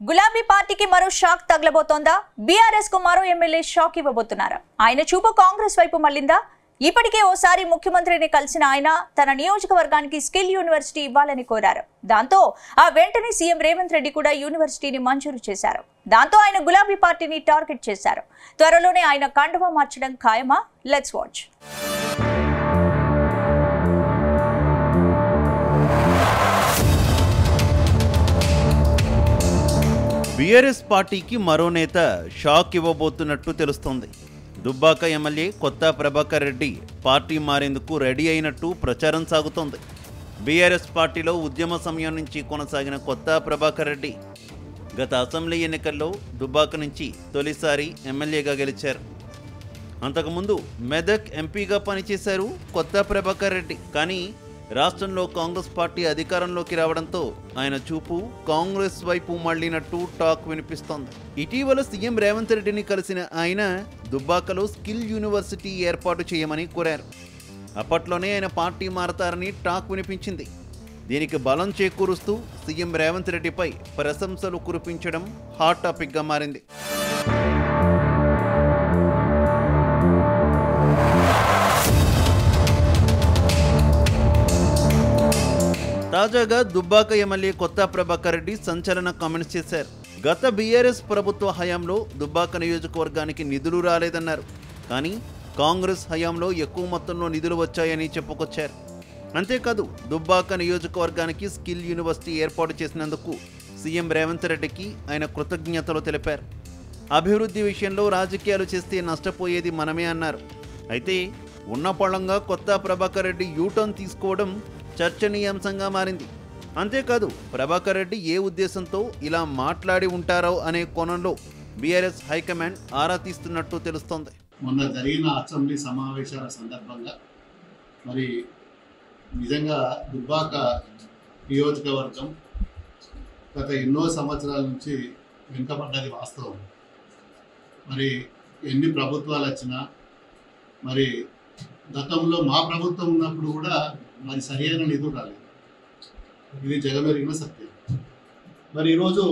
గులాబీ పార్టీకి మరో షాక్ తగలబోతోందా? బీఆర్ఎస్ కు మరో ఎమ్మెల్యే షాక్ ఇవ్వబోతున్నారా? ఆయన చూపు కాంగ్రెస్ వైపు మళ్ళిందా? ఇప్పటికే ఓసారి ముఖ్యమంత్రిని కలిసిన ఆయన తన నియోజకవర్గానికి స్కిల్ యూనివర్సిటీ ఇవ్వాలని కోరారు. దాంతో ఆ వెంటనే సీఎం రేవంత్ రెడ్డి కూడా యూనివర్సిటీని మంజూరు చేశారు. దాంతో ఆయన గులాబీ పార్టీని టార్గెట్ చేశారు. త్వరలోనే ఆయన కండువా మార్చడం ఖాయమా? Let's watch. బీఆర్ఎస్ పార్టీకి మరో నేత షాక్ ఇవ్వబోతున్నట్టు తెలుస్తోంది. దుబ్బాక ఎమ్మెల్యే కొత్త ప్రభాకర్ రెడ్డి పార్టీ మారేందుకు రెడీ అయినట్టు ప్రచారం సాగుతోంది. బీఆర్ఎస్ పార్టీలో ఉద్యమ సమయం నుంచి కొనసాగిన కొత్త ప్రభాకర్ రెడ్డి గత అసెంబ్లీ ఎన్నికల్లో దుబ్బాక నుంచి తొలిసారి ఎమ్మెల్యేగా గెలిచారు. అంతకుముందు మెదక్ ఎంపీగా పనిచేశారు కొత్త ప్రభాకర్ రెడ్డి. కానీ రాష్ట్రంలో కాంగ్రెస్ పార్టీ అధికారంలోకి రావడంతో ఆయన చూపు కాంగ్రెస్ వైపు మళ్లినట్టు టాక్ వినిపిస్తోంది. ఇటీవల సీఎం రేవంత్ రెడ్డిని కలిసిన ఆయన దుబ్బాకలో స్కిల్ యూనివర్సిటీ ఏర్పాటు చేయమని కోరారు. అప్పట్లోనే ఆయన పార్టీ మారతారని టాక్ వినిపించింది. దీనికి బలం చేకూరుస్తూ సీఎం రేవంత్ రెడ్డిపై ప్రశంసలు కురిపించడం హాట్ టాపిక్గా మారింది. తాజాగా దుబ్బాక ఎమ్మెల్యే కొత్త ప్రభాకర్ రెడ్డి సంచలన కామెంట్స్ చేశారు. గత బీఆర్ఎస్ ప్రభుత్వ హయాంలో దుబ్బాక నియోజకవర్గానికి నిధులు రాలేదన్నారు. కానీ కాంగ్రెస్ హయాంలో ఎక్కువ మొత్తంలో నిధులు వచ్చాయని చెప్పుకొచ్చారు. అంతేకాదు దుబ్బాక నియోజకవర్గానికి స్కిల్ యూనివర్సిటీ ఏర్పాటు చేసినందుకు సీఎం రేవంత్ రెడ్డికి ఆయన కృతజ్ఞతలు తెలిపారు. అభివృద్ధి విషయంలో రాజకీయాలు చేస్తే నష్టపోయేది మనమే అన్నారు. అయితే ఉన్న పళంగా కొత్త ప్రభాకర్ రెడ్డి యూటర్న్ తీసుకోవడం చర్చనీయాంశంగా మారింది. అంతేకాదు ప్రభాకర్ రెడ్డి ఏ ఉద్దేశంతో ఇలా మాట్లాడి ఉంటారో అనే కోణంలో బీఆర్ఎస్ హైకమాండ్ ఆరా తీస్తున్నట్టు తెలుస్తోంది. మొన్న జరిగిన అసెంబ్లీ సమావేశాల సందర్భంగా మరి నిజంగా దుబ్బాక నియోజకవర్గం గత ఎన్నో సంవత్సరాల నుంచి వెనుకబడ్డది వాస్తవం. మరి ఎన్ని ప్రభుత్వాలు వచ్చినా మరి గతంలో మా ప్రభుత్వం ఉన్నప్పుడు కూడా మరి సరైన నిధులు రాలేదు. ఇది జగమెరిగిన సత్యం. మరి ఈరోజు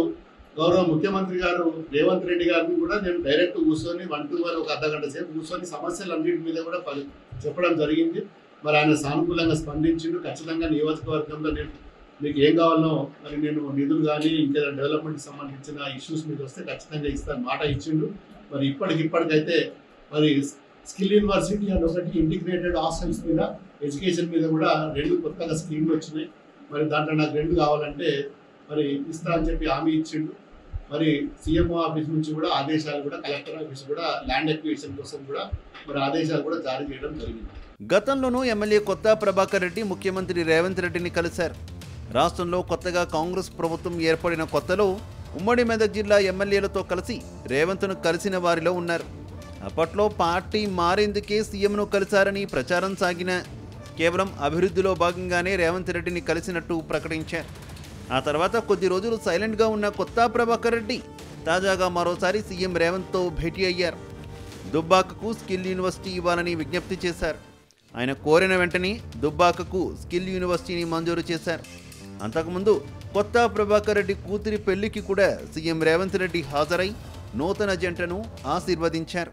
గౌరవ ముఖ్యమంత్రి గారు రేవంత్ రెడ్డి గారిని కూడా నేను డైరెక్ట్ కూర్చొని 1 to 1 ఒక అర్ధగంట సేపు కూర్చొని సమస్యలన్నింటి మీద కూడా చెప్పడం జరిగింది. మరి ఆయన సానుకూలంగా స్పందించిండు. ఖచ్చితంగా నియోజకవర్గంలో నేను మీకు ఏం కావాలో మరి నేను నిధులు కానీ ఇంకా డెవలప్మెంట్కి సంబంధించిన ఇష్యూస్ మీద వస్తే ఖచ్చితంగా ఇస్తాను మాట ఇచ్చిండు. మరి ఇప్పటికైతే మరి స్కిల్ యూనివర్సిటీ అని ఒకటి ఇంటిగ్రేటెడ్ హాస్టల్స్ మీద ఎడ్యుకేషన్ మీద కూడా 2 కొత్తగా స్కీమ్లు వచ్చినాయి. మరి దాంట్లో నాకు 2 కావాలంటే మరి ఇస్తా అని చెప్పి హామీ ఇచ్చిండు. మరి సీఎంఓ ఆఫీస్ నుంచి కూడా ఆదేశాలు కూడా కలెక్టర్ ఆఫీస్ కూడా ల్యాండ్ ఎక్విజిషన్ కోసం కూడా మరి ఆదేశాలు కూడా జారీ చేయడం జరిగింది. గతంలోనూ ఎమ్మెల్యే కొత్త ప్రభాకర్ రెడ్డి ముఖ్యమంత్రి రేవంత్ రెడ్డిని కలిశారు. రాష్ట్రంలో కొత్తగా కాంగ్రెస్ ప్రభుత్వం ఏర్పడిన కొత్తలో ఉమ్మడి మెదక్ జిల్లా ఎమ్మెల్యేలతో కలిసి రేవంత్ను కలిసిన వారిలో ఉన్నారు. అప్పట్లో పార్టీ మారేందుకే సీఎంను కలిశారని ప్రచారం సాగిన కేవలం అభివృద్ధిలో భాగంగానే రేవంత్ రెడ్డిని కలిసినట్టు ప్రకటించారు. ఆ తర్వాత కొద్ది రోజులు సైలెంట్గా ఉన్న కొత్త ప్రభాకర్ రెడ్డి తాజాగా మరోసారి సీఎం రేవంత్తో భేటీ అయ్యారు. దుబ్బాకకు స్కిల్ యూనివర్సిటీ ఇవ్వాలని విజ్ఞప్తి చేశారు. ఆయన కోరిన వెంటనే దుబ్బాకకు స్కిల్ యూనివర్సిటీని మంజూరు చేశారు. అంతకుముందు కొత్త ప్రభాకర్ రెడ్డి కూతురి పెళ్లికి కూడా సీఎం రేవంత్ రెడ్డి హాజరై నూతన జంటను ఆశీర్వదించారు.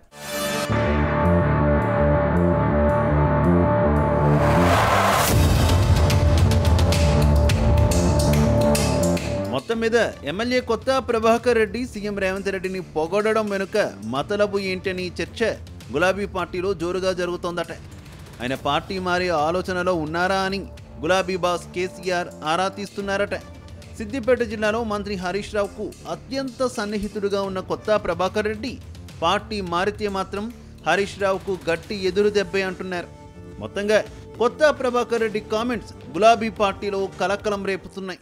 మొత్తం మీద ఎమ్మెల్యే కొత్త ప్రభాకర్ రెడ్డి సీఎం రేవంత్ రెడ్డిని పొగడడం వెనుక మతలబు ఏంటని చర్చ గులాబీ పార్టీలో జోరుగా జరుగుతోందట. ఆయన పార్టీ మారే ఆలోచనలో ఉన్నారా అని గులాబీ బాస్ కేసీఆర్ ఆరా తీస్తున్నారట. సిద్దిపేట జిల్లాలో మంత్రి హరీష్ రావుకు అత్యంత సన్నిహితుడుగా ఉన్న కొత్త ప్రభాకర్ రెడ్డి పార్టీ మారితే మాత్రం హరీష్ రావుకు గట్టి ఎదురు దెబ్బే అంటున్నారు. మొత్తంగా కొత్త ప్రభాకర్ రెడ్డి కామెంట్స్ గులాబీ పార్టీలో కలకలం రేపుతున్నాయి.